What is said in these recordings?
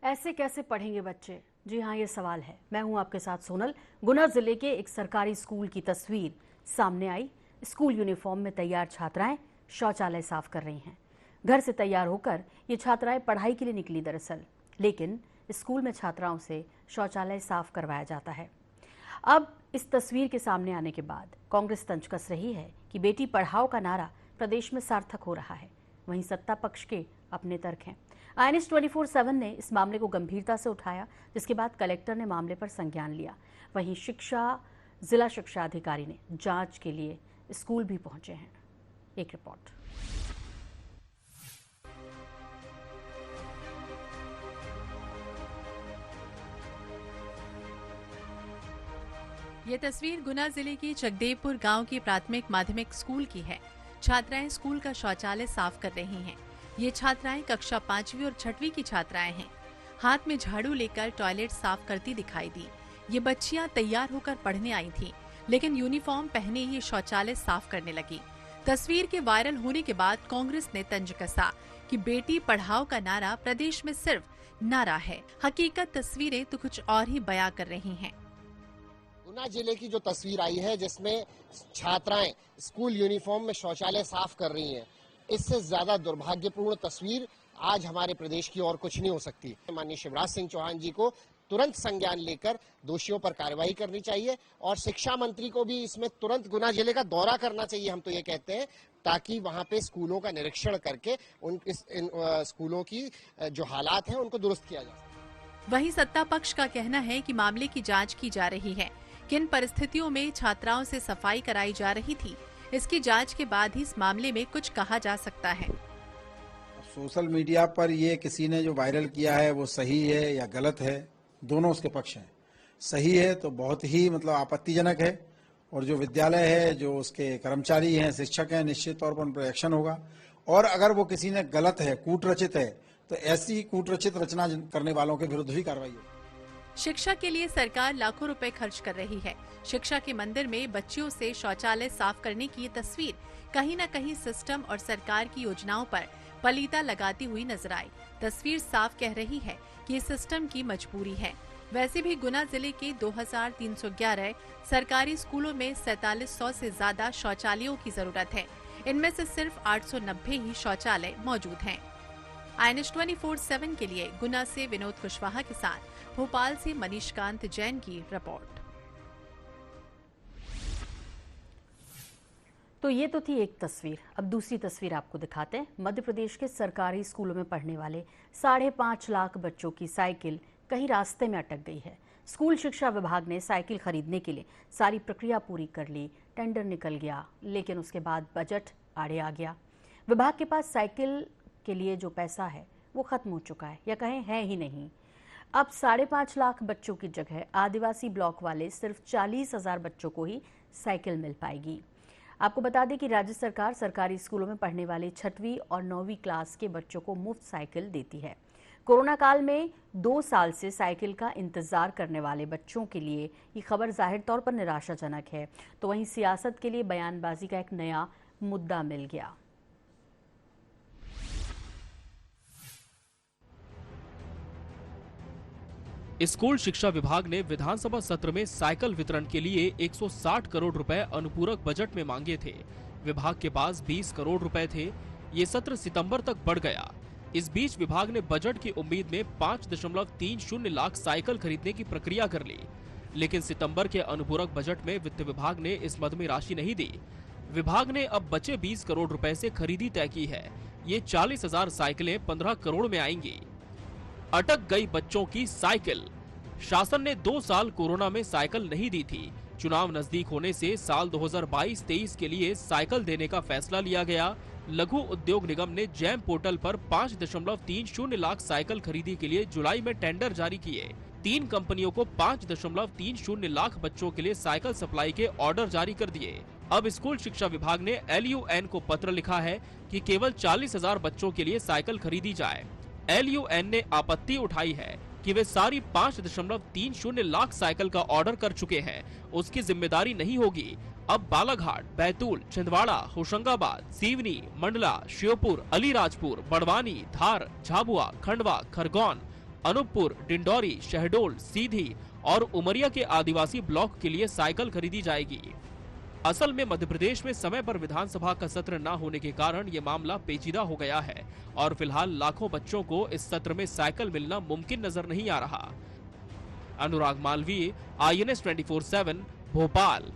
ऐसे कैसे पढ़ेंगे बच्चे? जी हाँ, ये सवाल है। मैं हूं आपके साथ सोनल। गुना जिले के एक सरकारी स्कूल की तस्वीर सामने आई। स्कूल यूनिफॉर्म में तैयार छात्राएं शौचालय साफ कर रही हैं। घर से तैयार होकर ये छात्राएं पढ़ाई के लिए निकली दरअसल, लेकिन स्कूल में छात्राओं से शौचालय साफ करवाया जाता है। अब इस तस्वीर के सामने आने के बाद कांग्रेस तंज कस रही है कि बेटी पढ़ाओ का नारा प्रदेश में सार्थक हो रहा है। वहीं सत्ता पक्ष के अपने तर्क हैं। INS 24/7 ने इस मामले को गंभीरता से उठाया, जिसके बाद कलेक्टर ने मामले पर संज्ञान लिया। वहीं जिला शिक्षा अधिकारी ने जांच के लिए स्कूल भी पहुंचे हैं। एक रिपोर्ट। ये तस्वीर गुना जिले के चकदेवपुर गांव के प्राथमिक माध्यमिक स्कूल की है। छात्राएं स्कूल का शौचालय साफ कर रही हैं। ये छात्राएं कक्षा 5वीं और 6वीं की छात्राएं हैं। हाथ में झाड़ू लेकर टॉयलेट साफ करती दिखाई दी। ये बच्चियां तैयार होकर पढ़ने आई थीं, लेकिन यूनिफॉर्म पहने ही शौचालय साफ करने लगी। तस्वीर के वायरल होने के बाद कांग्रेस ने तंज कसा कि बेटी पढ़ाओ का नारा प्रदेश में सिर्फ नारा है, हकीकत तस्वीरें तो कुछ और ही बयां कर रही हैं। गुना जिले की जो तस्वीर आई है, जिसमें छात्राएं स्कूल यूनिफॉर्म में शौचालय साफ कर रही हैं, इससे ज्यादा दुर्भाग्यपूर्ण तस्वीर आज हमारे प्रदेश की और कुछ नहीं हो सकती। माननीय शिवराज सिंह चौहान जी को तुरंत संज्ञान लेकर दोषियों पर कार्रवाई करनी चाहिए और शिक्षा मंत्री को भी इसमें तुरंत गुना जिले का दौरा करना चाहिए। हम तो ये कहते हैं, ताकि वहां पे स्कूलों का निरीक्षण करके इन स्कूलों की जो हालात हैं उनको दुरुस्त किया जाए। वहीं सत्ता पक्ष का कहना है कि मामले की जांच की जा रही है। किन परिस्थितियों में छात्राओं से सफाई कराई जा रही थी, इसकी जांच के बाद ही इस मामले में कुछ कहा जा सकता है। सोशल मीडिया पर ये किसी ने जो वायरल किया है वो सही है या गलत है, दोनों उसके पक्ष हैं। सही है तो बहुत ही आपत्तिजनक है, और जो विद्यालय है, जो उसके कर्मचारी हैं, शिक्षक हैं, निश्चित तौर पर उन पर एक्शन होगा। और अगर वो किसी ने गलत है, कूटरचित है, तो ऐसी कूटरचित रचना करने वालों के विरुद्ध भी कार्रवाई होगी। शिक्षा के लिए सरकार लाखों रुपए खर्च कर रही है। शिक्षा के मंदिर में बच्चियों से शौचालय साफ करने की ये तस्वीर कहीं न कहीं सिस्टम और सरकार की योजनाओं पर पलीता लगाती हुई नजर आई। तस्वीर साफ कह रही है कि ये सिस्टम की मजबूरी है। वैसे भी गुना जिले के 2311 सरकारी स्कूलों में 4700 से ज्यादा शौचालयों की जरूरत है। इनमें से सिर्फ 890 ही शौचालय मौजूद हैं। INS 24/7 के लिए गुना से विनोद कुशवाहा के साथ भोपाल से मनीषकांत जैन की रिपोर्ट। तो ये तो थी एक तस्वीर। अब दूसरी तस्वीर आपको दिखाते हैं। मध्य प्रदेश के सरकारी स्कूलों में पढ़ने वाले 5.5 लाख बच्चों की साइकिल कहीं रास्ते में अटक गई है। स्कूल शिक्षा विभाग ने साइकिल खरीदने के लिए सारी प्रक्रिया पूरी कर ली, टेंडर निकल गया, लेकिन उसके बाद बजट आड़े आ गया। विभाग के पास साइकिल के लिए जो पैसा है वो खत्म हो चुका है, या कहें है ही नहीं। अब 5.5 लाख बच्चों की जगह आदिवासी ब्लॉक वाले सिर्फ 40,000 बच्चों को ही साइकिल मिल पाएगी। आपको बता दें कि राज्य सरकार सरकारी स्कूलों में पढ़ने वाले 6वीं और 9वीं क्लास के बच्चों को मुफ्त साइकिल देती है। कोरोना काल में 2 साल से साइकिल का इंतजार करने वाले बच्चों के लिए ये खबर जाहिर तौर पर निराशाजनक है। तो वहीं सियासत के लिए बयानबाजी का एक नया मुद्दा मिल गया। स्कूल शिक्षा विभाग ने विधानसभा सत्र में साइकिल वितरण के लिए 160 करोड़ रुपए अनुपूरक बजट में मांगे थे। विभाग के पास 20 करोड़ रुपए थे। ये सत्र सितंबर तक बढ़ गया। इस बीच विभाग ने बजट की उम्मीद में 5.30 लाख साइकिल खरीदने की प्रक्रिया कर ली, लेकिन सितंबर के अनुपूरक बजट में वित्त विभाग ने इस मद में राशि नहीं दी। विभाग ने अब बचे 20 करोड़ रुपए से खरीदी तय की है। ये 40,000 साइकिलें 15 करोड़ में आएंगी। अटक गई बच्चों की साइकिल। शासन ने 2 साल कोरोना में साइकिल नहीं दी थी। चुनाव नजदीक होने से साल 2022-23 के लिए साइकिल देने का फैसला लिया गया। लघु उद्योग निगम ने जैम पोर्टल पर 5.30 लाख साइकिल खरीदी के लिए जुलाई में टेंडर जारी किए। 3 कंपनियों को 5.30 लाख बच्चों के लिए साइकिल सप्लाई के ऑर्डर जारी कर दिए। अब स्कूल शिक्षा विभाग ने LUN को पत्र लिखा है कि केवल 40,000 बच्चों के लिए साइकिल खरीदी जाए। LUN ने आपत्ति उठाई है कि वे सारी 5.30 लाख साइकिल का ऑर्डर कर चुके हैं, उसकी जिम्मेदारी नहीं होगी। अब बालाघाट, बैतूल, छिंदवाड़ा, होशंगाबाद, सीवनी, मंडला, श्योपुर, अलीराजपुर, बड़वानी, धार, झाबुआ, खंडवा, खरगोन अनूपपुर, डिंडौरी, शहडोल, सीधी और उमरिया के आदिवासी ब्लॉक के लिए साइकिल खरीदी जाएगी। असल में मध्य प्रदेश में समय पर विधानसभा का सत्र न होने के कारण ये मामला पेचीदा हो गया है और फिलहाल लाखों बच्चों को इस सत्र में साइकिल मिलना मुमकिन नजर नहीं आ रहा। अनुराग मालवीय, INS 24/7, भोपाल।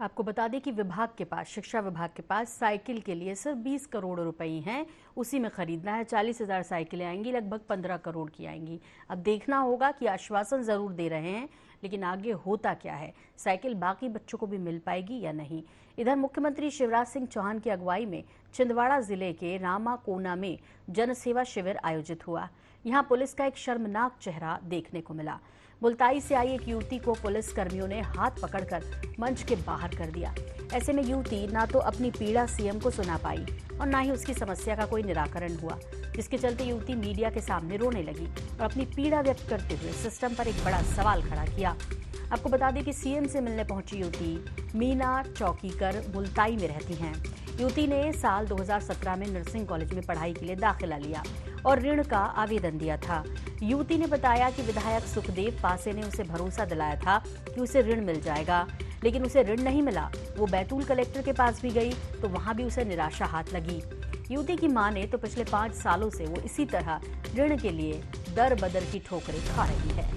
आपको बता दें कि विभाग के पास, शिक्षा विभाग के पास साइकिल के लिए सिर्फ 20 करोड़ रुपए ही हैं, उसी में खरीदना है। 40,000 साइकिलें आएंगी, लगभग 15 करोड़ की आएंगी। अब देखना होगा कि आश्वासन जरूर दे रहे हैं, लेकिन आगे होता क्या है, साइकिल बाकी बच्चों को भी मिल पाएगी या नहीं। इधर मुख्यमंत्री शिवराज सिंह चौहान की अगुवाई में छिंदवाड़ा जिले के रामाकोना में जनसेवा शिविर आयोजित हुआ। यहाँ पुलिस का एक शर्मनाक चेहरा देखने को मिला। मुल्ताई से आई एक युवती को पुलिस कर्मियों ने हाथ पकड़कर मंच के बाहर कर दिया। ऐसे में युवती ना तो अपनी पीड़ा सीएम को सुना पाई और ना ही उसकी समस्या का कोई निराकरण हुआ, जिसके चलते युवती मीडिया के सामने रोने लगी और अपनी पीड़ा व्यक्त करते हुए सिस्टम पर एक बड़ा सवाल खड़ा किया। आपको बता दें कि सीएम से मिलने पहुंची युवती मीना चौकीकर मुल्ताई में रहती हैं। युवती ने साल 2017 में नर्सिंग कॉलेज में पढ़ाई के लिए दाखिला लिया और ऋण का आवेदन दिया था। युवती ने बताया कि विधायक सुखदेव पासे ने उसे भरोसा दिलाया था कि उसे ऋण मिल जाएगा, लेकिन उसे ऋण नहीं मिला। वो बैतूल कलेक्टर के पास भी गई तो वहां भी उसे निराशा हाथ लगी। युवती की मां ने तो पिछले 5 सालों से वो इसी तरह ऋण के लिए दर बदर की ठोकरें खा रही है।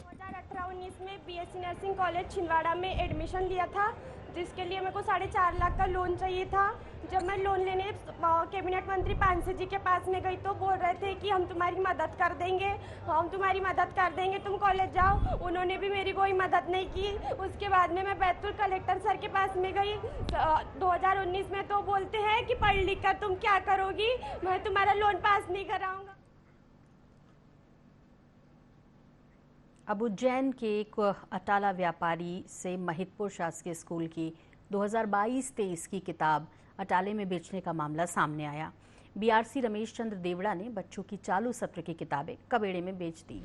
2018-19 में BSc नर्सिंग कॉलेज छिंदवाड़ा में एडमिशन लिया था, जिसके लिए मेरे को 4.5 लाख का लोन चाहिए था। जब मैं लोन लेने कैबिनेट मंत्री पानसे जी के पास में गई तो बोल रहे थे कि हम तुम्हारी मदद कर देंगे, तुम कॉलेज जाओ। उन्होंने भी मेरी कोई मदद नहीं की। उसके बाद में मैं बैतूल कलेक्टर सर के पास में गई 2019 में, तो बोलते हैं कि पढ़ लिख कर तुम क्या करोगी, मैं तुम्हारा लोन पास नहीं कराऊंगा। अब उज्जैन के एक अटाला व्यापारी से महिदपुर शासकीय स्कूल की 2022-23 की किताब अटाले में बेचने का मामला सामने आया। BRC रमेश चंद्र देवड़ा ने बच्चों की चालू सत्र की किताबें कबेड़े में बेच दी।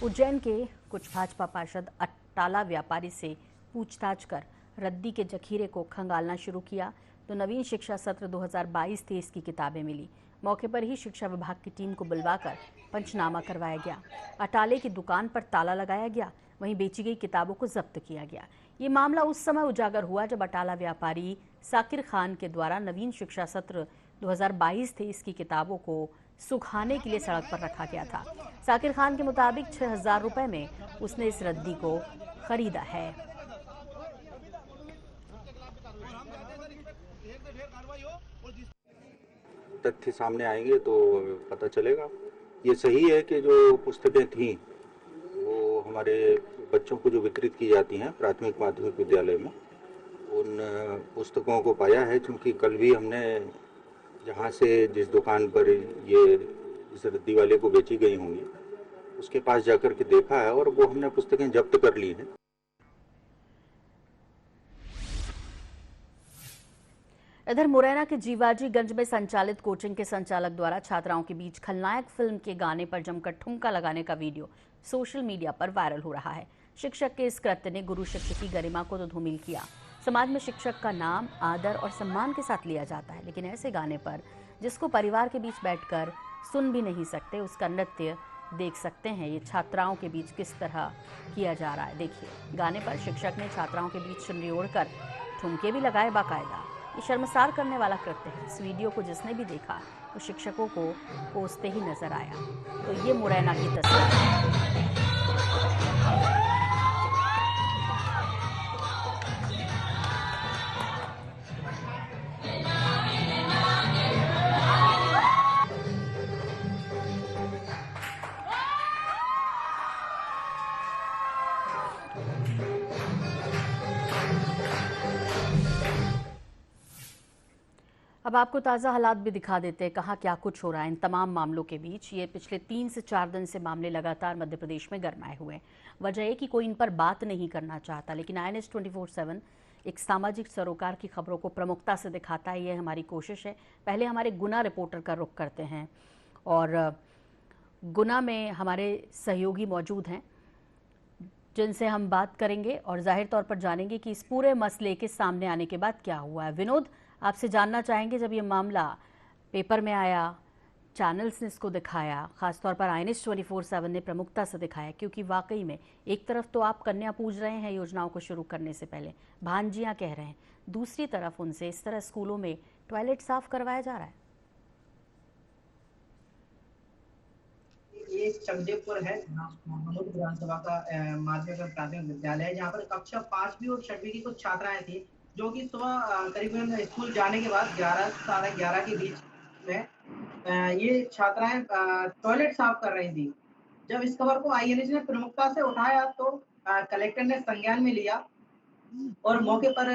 उज्जैन के कुछ भाजपा पार्षद अटाला व्यापारी से पूछताछ कर रद्दी के जखीरे को खंगालना शुरू किया तो नवीन शिक्षा सत्र 2022-23 की किताबें मिली। मौके पर ही शिक्षा विभाग की टीम को बुलवाकर पंचनामा करवाया गया। अटाले की दुकान पर ताला लगाया गया, वहीं बेची गई किताबों को जब्त किया गया। ये मामला उस समय उजागर हुआ जब अटाला व्यापारी साकिर खान के द्वारा नवीन शिक्षा सत्र 2022-23 की किताबों को सुखाने के लिए सड़क पर रखा गया था। साकिर खान के मुताबिक 6,000 रुपए में उसने इस रद्दी को खरीदा है। तथ्य सामने आएंगे तो पता चलेगा। ये सही है कि जो पुस्तकें थीं वो हमारे बच्चों को जो वितरित की जाती हैं प्राथमिक माध्यमिक विद्यालय में, उन पुस्तकों को पाया है। क्योंकि कल भी हमने जहाँ से जिस दुकान पर ये इस रद्दी वाले को बेची गई होंगी उसके पास जाकर के देखा है और वो हमने पुस्तकें जब्त कर ली हैं। इधर मुरैना के जीवाजीगंज में संचालित कोचिंग के संचालक द्वारा छात्राओं के बीच खलनायक फिल्म के गाने पर जमकर ठुमका लगाने का वीडियो सोशल मीडिया पर वायरल हो रहा है। शिक्षक के इस कृत्य ने गुरु शिष्य की गरिमा को तो धूमिल किया। समाज में शिक्षक का नाम आदर और सम्मान के साथ लिया जाता है, लेकिन ऐसे गाने पर जिसको परिवार के बीच बैठकर सुन भी नहीं सकते, उसका नृत्य देख सकते हैं ये छात्राओं के बीच किस तरह किया जा रहा है। देखिए, गाने पर शिक्षक ने छात्राओं के बीच चुनरी ओढ़कर ठुमके भी लगाए बाकायदा। ये शर्मसार करने वाला कृत्य है। इस वीडियो को जिसने भी देखा वो शिक्षकों को कोसते ही नजर आया। तो ये मुरैना की तस्वीर। अब आपको ताज़ा हालात भी दिखा देते हैं, कहाँ क्या कुछ हो रहा है इन तमाम मामलों के बीच। ये पिछले 3 से 4 दिन से मामले लगातार मध्य प्रदेश में गरमाए हुए हैं। वजह है कि कोई इन पर बात नहीं करना चाहता, लेकिन INS 24/7 एक सामाजिक सरोकार की खबरों को प्रमुखता से दिखाता है। ये हमारी कोशिश है। पहले हमारे गुना रिपोर्टर का रुख करते हैं और गुना में हमारे सहयोगी मौजूद हैं। जिनसे हम बात करेंगे और जाहिर तौर पर जानेंगे कि इस पूरे मसले के सामने आने के बाद क्या हुआ है। विनोद, आपसे जानना चाहेंगे, जब ये मामला पेपर में आया, चैनल्स ने इसको दिखाया, खासतौर पर INS 24/7 ने प्रमुखता से दिखाया, क्योंकि वाकई में एक तरफ तो आप कन्या पूज रहे हैं योजनाओं को शुरू करने से पहले, भांजियां कह रहे हैं, दूसरी तरफ उनसे इस तरह स्कूलों में टॉयलेट साफ करवाया जा रहा है। ये चकदेवपुर है, महमूद विधानसभा का माध्यमिक और प्राथमिक विद्यालय है, जहाँ पर कक्षा 5वीं और 6वीं की कुछ छात्राएं थी जो कि सुबह करीबन स्कूल जाने के बाद 11 साढ़े 11 के बीच में ये छात्राएं टॉयलेट साफ कर रही थी। जब इस खबर को INS ने प्रमुखता से उठाया तो कलेक्टर ने संज्ञान में लिया और मौके पर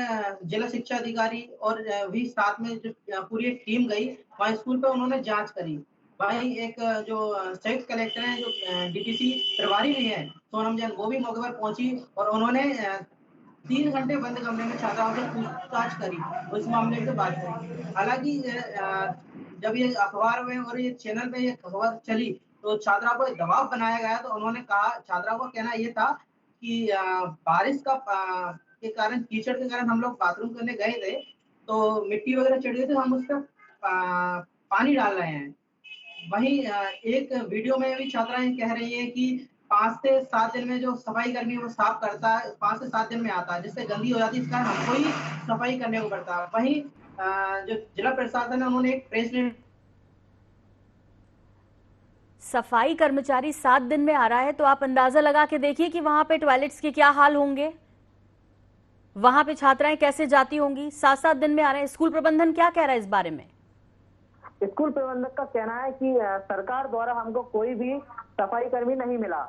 जिला शिक्षा अधिकारी और भी साथ में जो पूरी एक टीम गई वहाँ स्कूल पे, उन्होंने जांच करी। वहीं एक जो संयुक्त कलेक्टर हैं, जो DPC प्रभारी भी है सोनम जैन, वो भी मौके पर पहुंची और उन्होंने 3 घंटे बंद कमरे में छात्राओं से पूछताछ करी, उस मामले से बात करी। हालांकि जब ये अखबार में और ये चैनल पे ये खबर चली तो छात्राओं को दबाव बनाया गया, तो उन्होंने कहा, छात्राओं का कहना ये था कि बारिश का के कारण, कीचड़ के कारण हम लोग बाथरूम करने गए थे तो मिट्टी वगैरह चढ़ गई थी, हम उस पर पानी डाल रहे हैं। वहीं एक वीडियो में भी छात्राएं कह रही हैं कि 5 से 7 दिन में जो सफाई कर्मी वो साफ करता है, 5 से 7 दिन में आता है, जिससे गंदी हो जाती है, इस कारण हमको ही सफाई करने को पड़ता है। वहीं जो जिला प्रशासन है उन्होंने एक प्रेस रिलीज, सफाई कर्मचारी 7 दिन में आ रहा है तो आप अंदाजा लगा के देखिए कि वहां पे टॉयलेट्स के क्या हाल होंगे, वहां पे छात्राएं कैसे जाती होंगी। 7-7 दिन में आ रहे हैं। स्कूल प्रबंधन क्या कह रहा है इस बारे में? स्कूल प्रबंधक का कहना है कि सरकार द्वारा हमको कोई भी सफाई कर्मी नहीं मिला,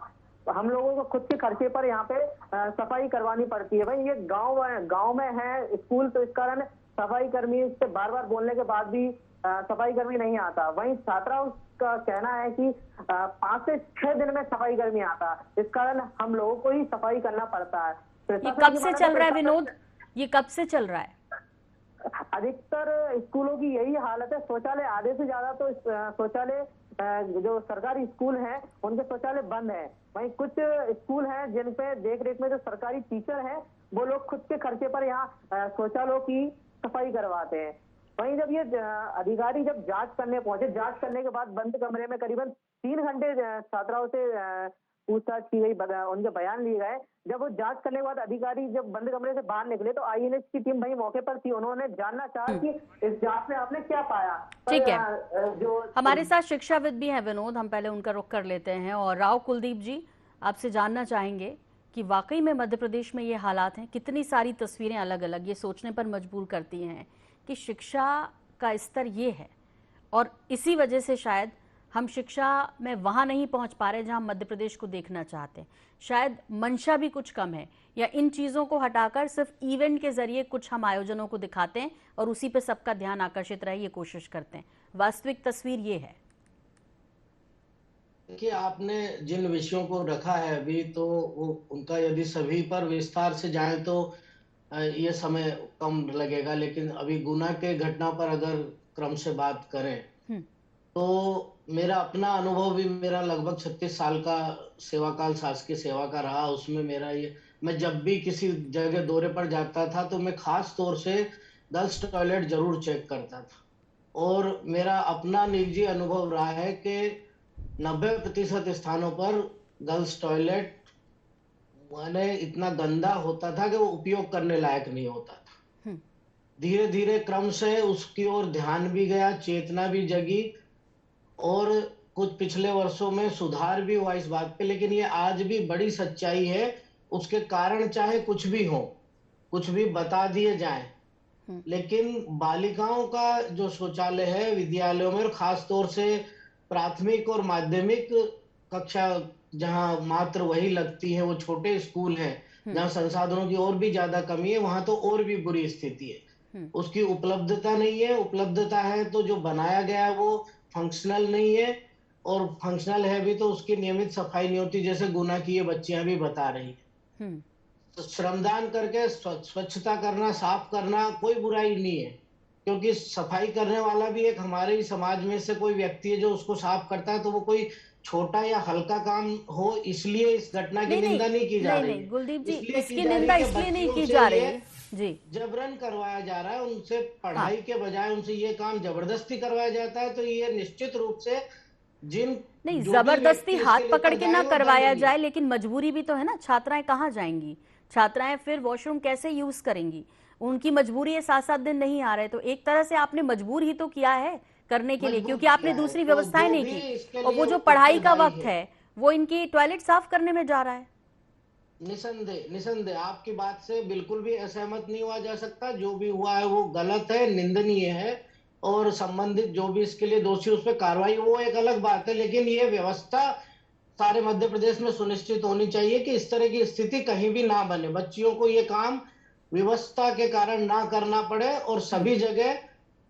तो हम लोगों को खुद के खर्चे पर यहाँ पे सफाई करवानी पड़ती है। भाई ये गांव में है स्कूल, तो इस कारण सफाई कर्मी से बार बार बोलने के बाद भी सफाई कर्मी नहीं आता। वहीं छात्राओं का कहना है कि 5 से 6 दिन में सफाई कर्मी आता, इस कारण हम लोगों को ही सफाई करना पड़ता है। ये कब से चल रहा है विनोद? ये कब से चल रहा है? अधिकतर स्कूलों की यही हालत है। शौचालय आधे से ज्यादा तो शौचालय जो सरकारी स्कूल हैं उनके शौचालय बंद हैं। वहीं कुछ स्कूल हैं जिन पे देख रेख में जो सरकारी टीचर हैं वो लोग खुद के खर्चे पर यहाँ शौचालयों की सफाई करवाते हैं। वहीं जब ये अधिकारी जब जांच करने पहुंचे, जांच करने के बाद बंद कमरे में करीबन 3 घंटे छात्राओं से पूछताछ की गई, उनके बयान लिए गए। जब वो जांच करने के बाद अधिकारी जब बंद कमरे से बाहर निकले तो INS की टीम वहीं मौके पर थी। उन्होंने जानना चाहा कि इस जांच में आपने क्या पाया। ठीक है, जो हमारे साथ शिक्षाविद भी हैं विनोद, हम पहले उनका रुख कर लेते हैं। और राव कुलदीप जी, आपसे जानना चाहेंगे कि वाकई में मध्य प्रदेश में ये हालात हैं, कितनी सारी तस्वीरें अलग अलग ये सोचने पर मजबूर करती हैं कि शिक्षा का स्तर ये है और इसी वजह से शायद हम शिक्षा में वहां नहीं पहुंच पा रहे जहां मध्य प्रदेश को देखना चाहते हैं। शायद मंशा भी कुछ कम है, या इन चीजों को हटाकर सिर्फ इवेंट के जरिए कुछ हम आयोजनों को दिखाते हैं और उसी पे सबका ध्यान आकर्षित रहे ये कोशिश करते हैं। वास्तविक तस्वीर ये है। देखिए, आपने जिन विषयों को रखा है अभी, तो वो उनका यदि सभी पर विस्तार से जाए तो ये समय कम लगेगा, लेकिन अभी गुना के घटना पर अगर क्रम से बात करें तो मेरा अपना अनुभव भी, मेरा लगभग 36 साल का सेवा काल शासकीय सेवा का रहा। उसमें मेरा ये, मैं जब भी किसी जगह दौरे पर जाता था तो मैं खास तौर से गर्ल्स टॉयलेट जरूर चेक करता था। और मेरा अपना निजी अनुभव रहा है कि 90% स्थानों पर गर्ल्स टॉयलेट माने इतना गंदा होता था कि वो उपयोग करने लायक नहीं होता था। धीरे धीरे क्रम से उसकी ओर ध्यान भी गया, चेतना भी जगी और कुछ पिछले वर्षों में सुधार भी हुआ इस बात पे। लेकिन ये आज भी बड़ी सच्चाई है, उसके कारण चाहे कुछ भी हो, कुछ भी बता दिए जाए, लेकिन बालिकाओं का जो शौचालय है विद्यालयों में, और खास तौर से प्राथमिक और माध्यमिक कक्षा जहां मात्र वही लगती है, वो छोटे स्कूल हैं जहां संसाधनों की और भी ज्यादा कमी है, वहां तो और भी बुरी स्थिति है। उसकी उपलब्धता नहीं है, उपलब्धता है तो जो बनाया गया है वो फंक्शनल नहीं है, और फंक्शनल है भी तो उसकी नियमित सफाई नहीं होती, जैसे गुना की ये बच्चियां भी बता रही हैं। तो श्रमदान करके स्वच्छता करना, साफ करना कोई बुराई नहीं है, क्योंकि सफाई करने वाला भी एक हमारे ही समाज में से कोई व्यक्ति है जो उसको साफ करता है, तो वो कोई छोटा या हल्का काम हो इसलिए इस घटना की निंदा नहीं की जा रही है। गुलदीप जी, इसलिए इसकी निंदा इसलिए नहीं की जा रही है जी, जबरन करवाया जा रहा है उनसे, पढ़ाई के बजाय उनसे ये काम जबरदस्ती करवाया जाता है। तो ये निश्चित रूप से नहीं, जबरदस्ती हाथ पकड़ के ना करवाया जाए, लेकिन मजबूरी भी तो है ना। छात्राएं कहाँ जाएंगी, छात्राएं फिर वॉशरूम कैसे यूज करेंगी, उनकी मजबूरी है 7-7 दिन नहीं आ रहे, तो एक तरह से आपने मजबूर ही तो किया है करने के लिए, क्योंकि आपने दूसरी व्यवस्थाएं नहीं की। और वो जो पढ़ाई का वक्त है वो इनकी टॉयलेट साफ करने में जा रहा है। निसंदेह आपकी बात से बिल्कुल भी असहमत नहीं हुआ जा सकता। जो भी हुआ है वो गलत है, निंदनीय है, और संबंधित जो भी इसके लिए दोषी उस पर कार्रवाई वो एक अलग बात है। लेकिन ये व्यवस्था सारे मध्य प्रदेश में सुनिश्चित होनी चाहिए कि इस तरह की स्थिति कहीं भी ना बने, बच्चियों को ये काम व्यवस्था के कारण ना करना पड़े, और सभी जगह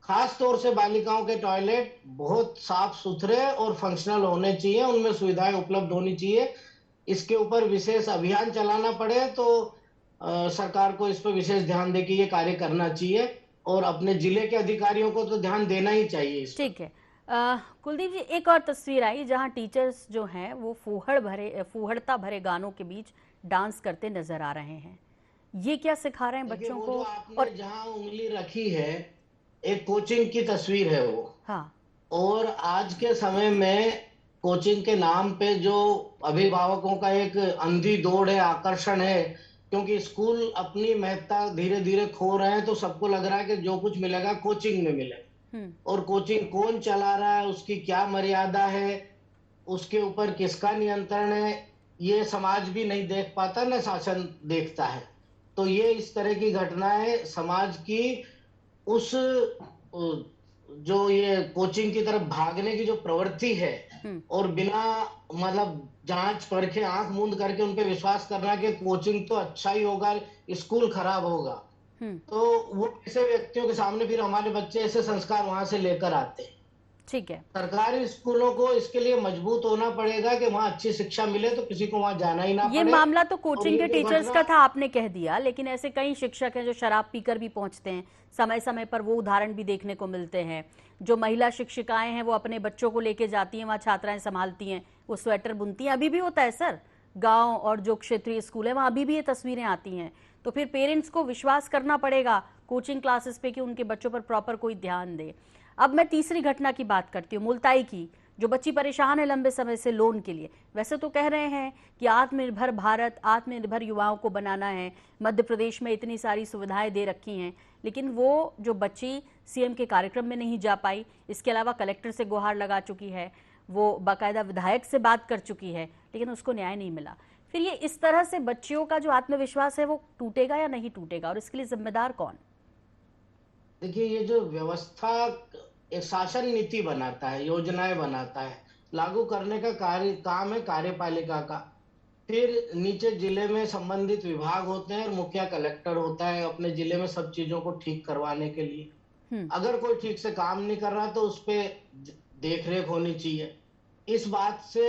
खास तौर से बालिकाओं के टॉयलेट बहुत साफ सुथरे और फंक्शनल होने चाहिए, उनमें सुविधाएं उपलब्ध होनी चाहिए। इसके ऊपर विशेष अभियान चलाना पड़े तो सरकार को इस पर विशेष ध्यान दे कि ये कार्य करना चाहिए, और अपने जिले के अधिकारियों को तो ध्यान देना ही चाहिए। ठीक है कुलदीप जी, एक और तस्वीर आई जहां टीचर्स जो हैं वो फूहड़ता भरे गानों के बीच डांस करते नजर आ रहे हैं। ये क्या सिखा रहे हैं बच्चों को? और जहां उंगली रखी है एक कोचिंग की तस्वीर है वो। हाँ। और आज के समय में कोचिंग के नाम पे जो अभिभावकों का एक अंधी दौड़ है, आकर्षण है, क्योंकि स्कूल अपनी महत्ता धीरे धीरे खो रहे हैं, तो सबको लग रहा है कि जो कुछ मिलेगा कोचिंग में मिले। और कोचिंग कौन चला रहा है, उसकी क्या मर्यादा है, उसके ऊपर किसका नियंत्रण है, ये समाज भी नहीं देख पाता, न शासन देखता है। तो ये इस तरह की घटनाएं समाज की उस जो ये कोचिंग की तरफ भागने की जो प्रवृत्ति है, और बिना मतलब जांच परखे आंख मूंद करके उन पे विश्वास करना कि कोचिंग तो अच्छा ही होगा, स्कूल खराब होगा, तो वो ऐसे व्यक्तियों के सामने फिर हमारे बच्चे ऐसे संस्कार वहां से लेकर आते हैं। ठीक है, सरकारी स्कूलों को इसके लिए मजबूत होना पड़ेगा कि वहाँ अच्छी शिक्षा मिले, तो किसी को वहाँ जाना ही ना पड़े। ये मामला तो कोचिंग के टीचर्स का था, आपने कह दिया, लेकिन ऐसे कई शिक्षक हैं जो शराब पीकर भी पहुंचते हैं। समय समय पर वो उदाहरण भी देखने को मिलते हैं। जो महिला शिक्षिकाएं हैं वो अपने बच्चों को लेके जाती हैं, वहाँ छात्राएं संभालती हैं, वो स्वेटर बुनती हैं। अभी भी होता है सर, गाँव और जो क्षेत्रीय स्कूल है वहाँ अभी भी ये तस्वीरें आती हैं। तो फिर पेरेंट्स को विश्वास करना पड़ेगा कोचिंग क्लासेस पे कि उनके बच्चों पर प्रॉपर कोई ध्यान दे। अब मैं तीसरी घटना की बात करती हूँ, मुल्ताई की, जो बच्ची परेशान है लंबे समय से लोन के लिए। वैसे तो कह रहे हैं कि आत्मनिर्भर भारत, आत्मनिर्भर युवाओं को बनाना है, मध्य प्रदेश में इतनी सारी सुविधाएं दे रखी हैं, लेकिन वो जो बच्ची सीएम के कार्यक्रम में नहीं जा पाई, इसके अलावा कलेक्टर से गुहार लगा चुकी है, वो बाकायदा विधायक से बात कर चुकी है, लेकिन उसको न्याय नहीं मिला। फिर ये इस तरह से बच्चियों का जो आत्मविश्वास है वो टूटेगा या नहीं टूटेगा, और इसके लिए जिम्मेदार कौन? देखिए, ये जो व्यवस्था एक शासन नीति बनाता है, योजनाएं बनाता है, लागू करने का काम है कार्यपालिका का। फिर नीचे जिले में संबंधित विभाग होते हैं और मुखिया कलेक्टर होता है अपने जिले में सब चीजों को ठीक करवाने के लिए। अगर कोई ठीक से काम नहीं कर रहा तो उस पे देखरेख होनी चाहिए। इस बात से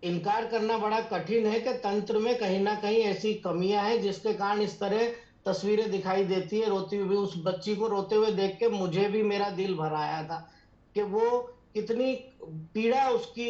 इनकार करना बड़ा कठिन है कि तंत्र में कहीं ना कहीं ऐसी कमियां हैं जिसके कारण इस तरह तस्वीरें दिखाई देती है। रोती हुई उस बच्ची को रोते हुए देख के मुझे भी मेरा दिल भर आया था कि वो कितनी पीड़ा उसकी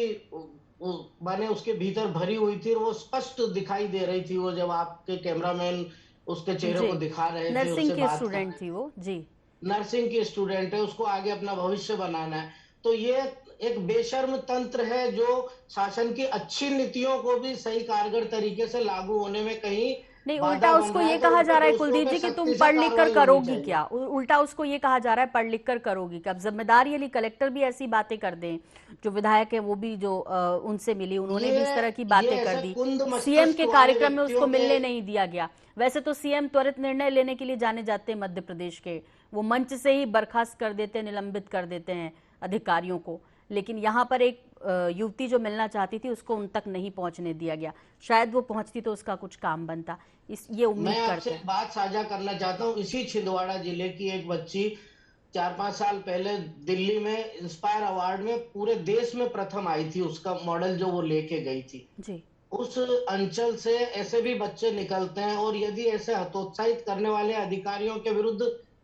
माने उसके भीतर भरी हुई थी, और वो स्पष्ट दिखाई दे रही थी। वो जब आपके कैमरामैन उसके चेहरे को दिखा रहे थे, नर्सिंग की स्टूडेंट थी वो जी, नर्सिंग की स्टूडेंट है, उसको आगे अपना भविष्य बनाना है। तो ये एक बेशर्म तंत्र है जो शासन की अच्छी नीतियों को भी सही कारगर तरीके से लागू होने में कहीं नहीं, उल्टा उसको ये कहा जा रहा है कुलदीप जी कि तुम पढ़ लिख कर करोगी क्या, उल्टा उसको ये कहा जा रहा है पढ़ लिख कर करोगी क्या। अब जिम्मेदारी वाली कलेक्टर भी ऐसी बातें कर दें, जो विधायक है वो भी जो उनसे मिली उन्होंने भी इस तरह की बातें कर दी। सीएम के कार्यक्रम में उसको मिलने नहीं दिया गया। वैसे तो सीएम त्वरित निर्णय लेने के लिए जाने जाते हैं मध्य प्रदेश के, वो मंच से ही बर्खास्त कर देते हैं, निलंबित कर देते हैं अधिकारियों को। लेकिन यहाँ पर एक युवती जो मिलना चाहती थी उसको उन तक नहीं पहुंचने दिया गया। शायद वो पहुंचती तो उसका कुछ काम बनता, ये उम्मीद करते हैं। मैं आपसे बात साझा करना चाहता हूँ। इसी छिंदवाड़ा जिले की एक बच्ची 4-5 साल पहले दिल्ली में इंस्पायर अवार्ड में पूरे देश में प्रथम आई थी, उसका मॉडल जो वो लेके गई थी जी। उस अंचल से ऐसे भी बच्चे निकलते हैं, और यदि ऐसे हतोत्साहित करने वाले अधिकारियों के विरुद्ध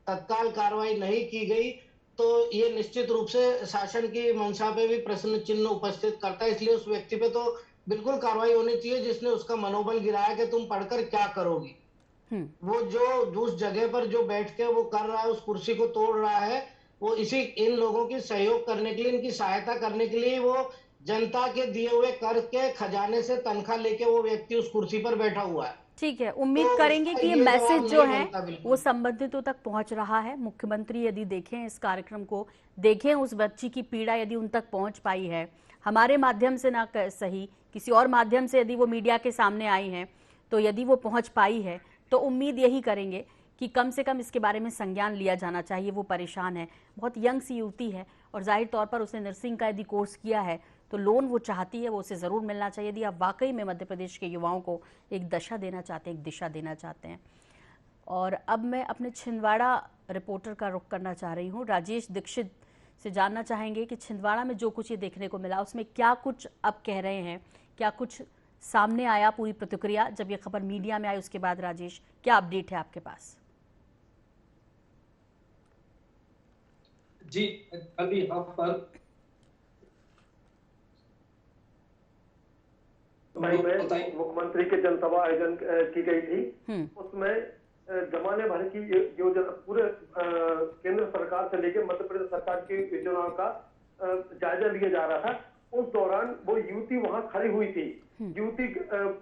तत्काल कार्रवाई नहीं की गई तो ये निश्चित रूप से शासन की मंशा पे भी प्रश्न चिन्ह उपस्थित करता है। इसलिए उस व्यक्ति पे तो बिल्कुल कार्रवाई होनी चाहिए जिसने उसका मनोबल गिराया कि तुम पढ़कर क्या करोगी। वो जो उस जगह पर जो बैठ के वो कर रहा है, उस कुर्सी को तोड़ रहा है, वो इन लोगों की सहयोग करने के लिए, इनकी सहायता करने के लिए वो जनता के दिए हुए कर के खजाने से तनख्वाह लेके वो व्यक्ति उस कुर्सी पर बैठा हुआ है। ठीक है, उम्मीद करेंगे कि ये मैसेज जो है वो संबंधितों तक पहुंच रहा है। मुख्यमंत्री यदि देखें इस कार्यक्रम को, देखें उस बच्ची की पीड़ा यदि उन तक पहुंच पाई है, हमारे माध्यम से ना सही किसी और माध्यम से यदि वो मीडिया के सामने आई है, तो यदि वो पहुंच पाई है तो उम्मीद यही करेंगे कि कम से कम इसके बारे में संज्ञान लिया जाना चाहिए। वो परेशान है, बहुत यंग सी युवती है और जाहिर तौर पर उसने नर्सिंग का यदि कोर्स किया है तो लोन वो चाहती है, वो उसे ज़रूर मिलना चाहिए यदि आप वाकई में मध्य प्रदेश के युवाओं को एक दशा देना चाहते हैं, एक दिशा देना चाहते हैं। और अब मैं अपने छिंदवाड़ा रिपोर्टर का रुख करना चाह रही हूँ। राजेश दीक्षित से जानना चाहेंगे कि छिंदवाड़ा में जो कुछ ये देखने को मिला उसमें क्या कुछ अब कह रहे हैं, क्या कुछ सामने आया, पूरी प्रतिक्रिया जब ये खबर मीडिया में आई उसके बाद राजेश क्या अपडेट है आपके पास? जी, कल यहाँ पर मुख्यमंत्री के जनसभा आयोजन की गई थी। उसमें जमाने भर की योजना, पूरे केंद्र सरकार से लेकर मध्य प्रदेश सरकार की योजनाओं का जायजा लिया जा रहा था। उस दौरान वो युवती वहां खड़ी हुई थी। युवती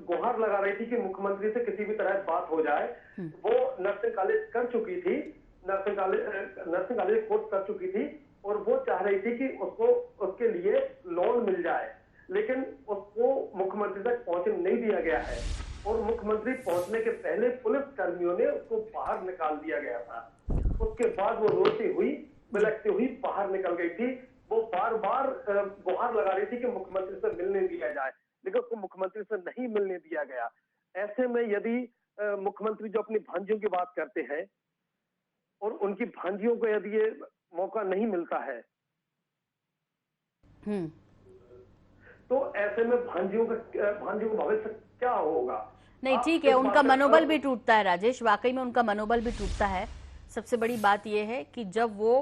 गुहार लगा रही थी कि मुख्यमंत्री से किसी भी तरह बात हो जाए। वो नर्सिंग कॉलेज कर चुकी थी, नर्सिंग कॉलेज कोर्स कर चुकी थी और वो चाह रही थी कि उसको उसके लिए लोन मिल जाए, लेकिन उसको मुख्यमंत्री तक पहुंचने नहीं दिया गया है और मुख्यमंत्री पहुंचने के पहले पुलिस कर्मियों ने उसको बाहर निकाल दिया गया था। उसके बाद वो रोती हुई, बिलखती हुई बाहर निकल गई थी। वो बार बार गुहार लगा रही थी कि मुख्यमंत्री से मिलने दिया जाए, लेकिन उसको मुख्यमंत्री से नहीं मिलने दिया गया। ऐसे में यदि मुख्यमंत्री जो अपनी भांजियों की बात करते हैं और उनकी भांजियों को यदि ये मौका नहीं मिलता है तो ऐसे में भांजियों का भविष्य क्या होगा? नहीं, ठीक है, उनका मनोबल भी टूटता है राजेश, वाकई में उनका मनोबल भी टूटता है। सबसे बड़ी बात यह है कि जब वो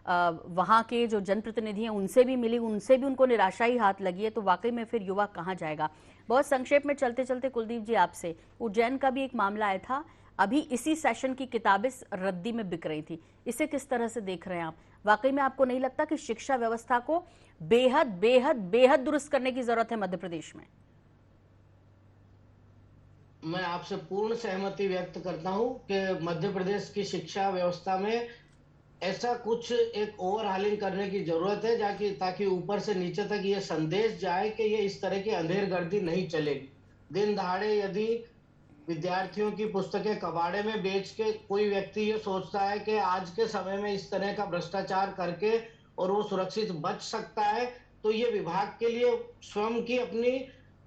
वहाँ के जो जनप्रतिनिधि हैं उनसे भी मिली, उनसे भी उनको निराशा ही हाथ लगी है, तो वाकई में फिर युवा कहाँ जाएगा। बहुत संक्षेप में चलते चलते कुलदीप जी आपसे, उज्जैन का भी एक मामला आया था, अभी इसी सेशन की किताबें रद्दी में बिक रही थी, इसे किस तरह से देख रहे हैं आप? वाकई में आपको नहीं लगता कि शिक्षा व्यवस्था को बेहद बेहद बेहद दुरुस्त करने की जरूरत है मध्य प्रदेश में? मैं आपसे पूर्ण सहमति व्यक्त करता हूं कि मध्य प्रदेश की शिक्षा व्यवस्था में ऐसा कुछ एक ओवरहालिंग करने की जरूरत है ताकि ऊपर से नीचे तक ये संदेश जाए कि ये इस तरह की अंधेरगर्दी नहीं चलेगी। दिन दहाड़े यदि विद्यार्थियों की पुस्तकें कबाड़े में बेच के कोई व्यक्ति ये सोचता है कि आज के समय में इस तरह का भ्रष्टाचार करके और वो सुरक्षित बच सकता है, तो ये विभाग के लिए स्वयं की अपनी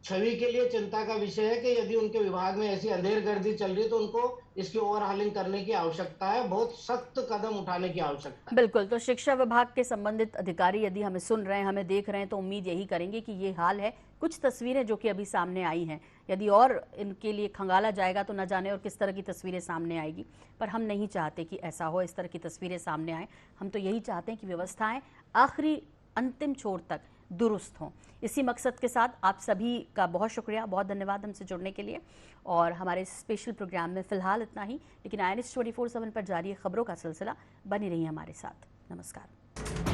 छवि के लिए चिंता का विषय है कि यदि उनके विभाग में ऐसी अंधेरगर्दी चल रही है तो उनको इसकी ओवरहालिंग करने की आवश्यकता है, बहुत सख्त कदम उठाने की आवश्यकता है। बिल्कुल, तो शिक्षा विभाग के संबंधित अधिकारी यदि हमें सुन रहे हैं, हमें देख रहे हैं, तो उम्मीद यही करेंगे कि ये हाल है। कुछ तस्वीरें जो कि अभी सामने आई हैं, यदि और इनके लिए खंगाला जाएगा तो न जाने और किस तरह की तस्वीरें सामने आएगी, पर हम नहीं चाहते कि ऐसा हो, इस तरह की तस्वीरें सामने आए। हम तो यही चाहते हैं कि व्यवस्थाएं आखिरी अंतिम छोर तक दुरुस्त हों। इसी मकसद के साथ आप सभी का बहुत शुक्रिया, बहुत धन्यवाद हमसे जुड़ने के लिए। और हमारे स्पेशल प्रोग्राम में फिलहाल इतना ही, लेकिन INS 24/7 पर जारी खबरों का सिलसिला बनी रही हमारे साथ। नमस्कार।